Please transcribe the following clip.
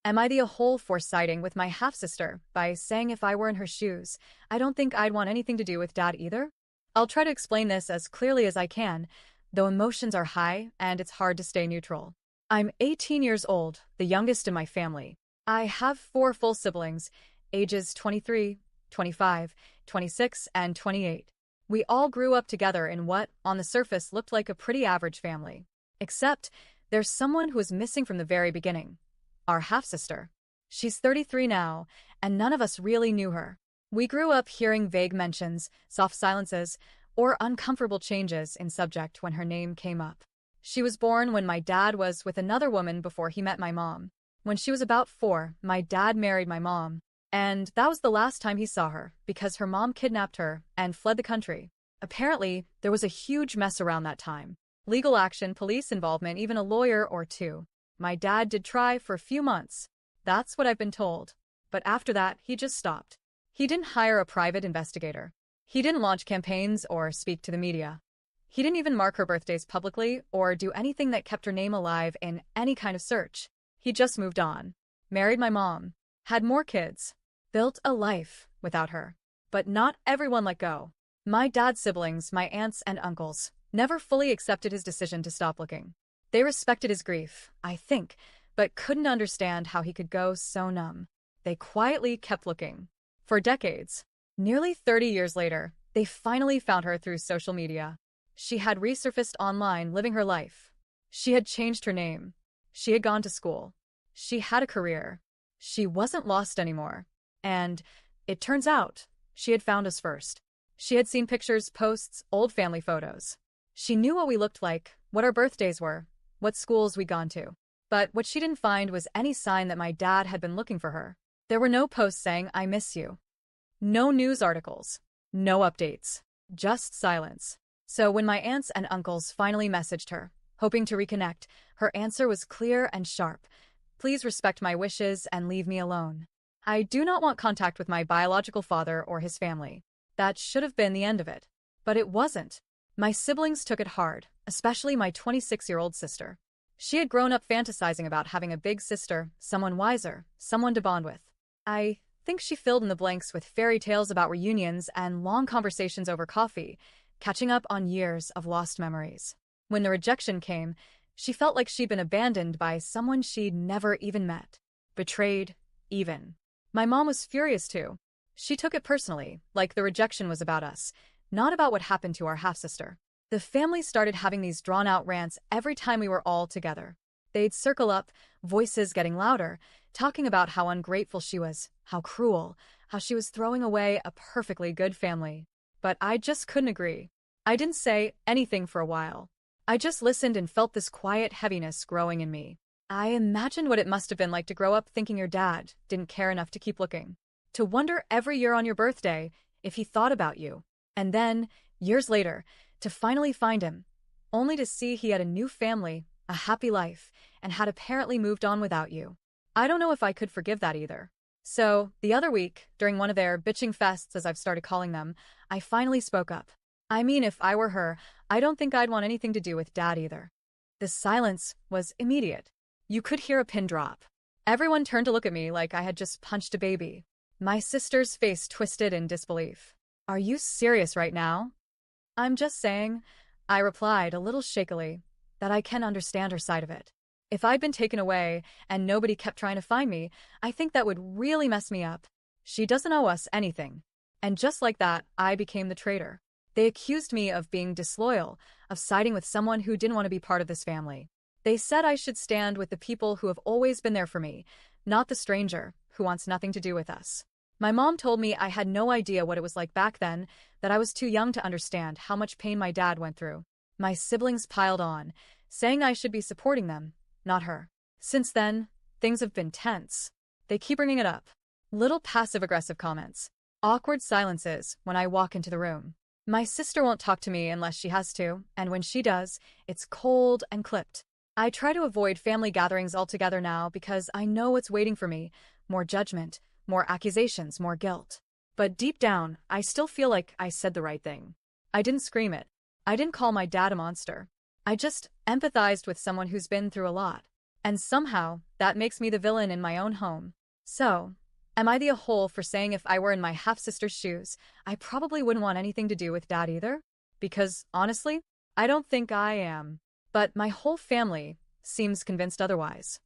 Am I the a hole for siding with my half-sister by saying if I were in her shoes, I don't think I'd want anything to do with Dad either? I'll try to explain this as clearly as I can, though emotions are high and it's hard to stay neutral. I'm 18 years old, the youngest in my family. I have four full siblings, ages 23, 25, 26, and 28. We all grew up together in what, on the surface, looked like a pretty average family. Except, there's someone who was missing from the very beginning. Our half-sister. She's 33 now, and none of us really knew her. We grew up hearing vague mentions, soft silences, or uncomfortable changes in subject when her name came up. She was born when my dad was with another woman before he met my mom. When she was about 4, my dad married my mom. And that was the last time he saw her, because her mom kidnapped her and fled the country. Apparently, there was a huge mess around that time. Legal action, police involvement, even a lawyer or two. My dad did try for a few months. That's what I've been told. But after that, he just stopped. He didn't hire a private investigator. He didn't launch campaigns or speak to the media. He didn't even mark her birthdays publicly or do anything that kept her name alive in any kind of search. He just moved on. Married my mom. Had more kids. Built a life without her. But not everyone let go. My dad's siblings, my aunts and uncles, never fully accepted his decision to stop looking. They respected his grief, I think, but couldn't understand how he could go so numb. They quietly kept looking. For decades. Nearly 30 years later, they finally found her through social media. She had resurfaced online, living her life. She had changed her name. She had gone to school. She had a career. She wasn't lost anymore. And, it turns out, she had found us first. She had seen pictures, posts, old family photos. She knew what we looked like, what our birthdays were, what schools we'd gone to. But what she didn't find was any sign that my dad had been looking for her. There were no posts saying, "I miss you." No news articles. No updates. Just silence. So when my aunts and uncles finally messaged her, hoping to reconnect, her answer was clear and sharp. "Please respect my wishes and leave me alone. I do not want contact with my biological father or his family." That should have been the end of it. But it wasn't. My siblings took it hard, especially my 26-year-old sister. She had grown up fantasizing about having a big sister, someone wiser, someone to bond with. I think she filled in the blanks with fairy tales about reunions and long conversations over coffee, catching up on years of lost memories. When the rejection came, she felt like she'd been abandoned by someone she'd never even met. Betrayed, even. My mom was furious too. She took it personally, like the rejection was about us, not about what happened to our half-sister. The family started having these drawn-out rants every time we were all together. They'd circle up, voices getting louder, talking about how ungrateful she was, how cruel, how she was throwing away a perfectly good family. But I just couldn't agree. I didn't say anything for a while. I just listened and felt this quiet heaviness growing in me. I imagined what it must have been like to grow up thinking your dad didn't care enough to keep looking. To wonder every year on your birthday if he thought about you. And then, years later, to finally find him, only to see he had a new family, a happy life, and had apparently moved on without you. I don't know if I could forgive that either. So, the other week, during one of their bitching fests as I've started calling them, I finally spoke up. I mean, if I were her, I don't think I'd want anything to do with Dad either. The silence was immediate. You could hear a pin drop. Everyone turned to look at me like I had just punched a baby. My sister's face twisted in disbelief. "Are you serious right now?" "I'm just saying," I replied a little shakily, "that I can understand her side of it. If I'd been taken away and nobody kept trying to find me, I think that would really mess me up. She doesn't owe us anything." And just like that, I became the traitor. They accused me of being disloyal, of siding with someone who didn't want to be part of this family. They said I should stand with the people who have always been there for me, not the stranger who wants nothing to do with us. My mom told me I had no idea what it was like back then, that I was too young to understand how much pain my dad went through. My siblings piled on, saying I should be supporting them, not her. Since then, things have been tense. They keep bringing it up. Little passive-aggressive comments. Awkward silences when I walk into the room. My sister won't talk to me unless she has to, and when she does, it's cold and clipped. I try to avoid family gatherings altogether now because I know what's waiting for me. More judgment, more accusations, more guilt. But deep down, I still feel like I said the right thing. I didn't scream it. I didn't call my dad a monster. I just empathized with someone who's been through a lot. And somehow, that makes me the villain in my own home. So, am I the a-hole for saying if I were in my half-sister's shoes, I probably wouldn't want anything to do with Dad either? Because, honestly, I don't think I am. But my whole family seems convinced otherwise.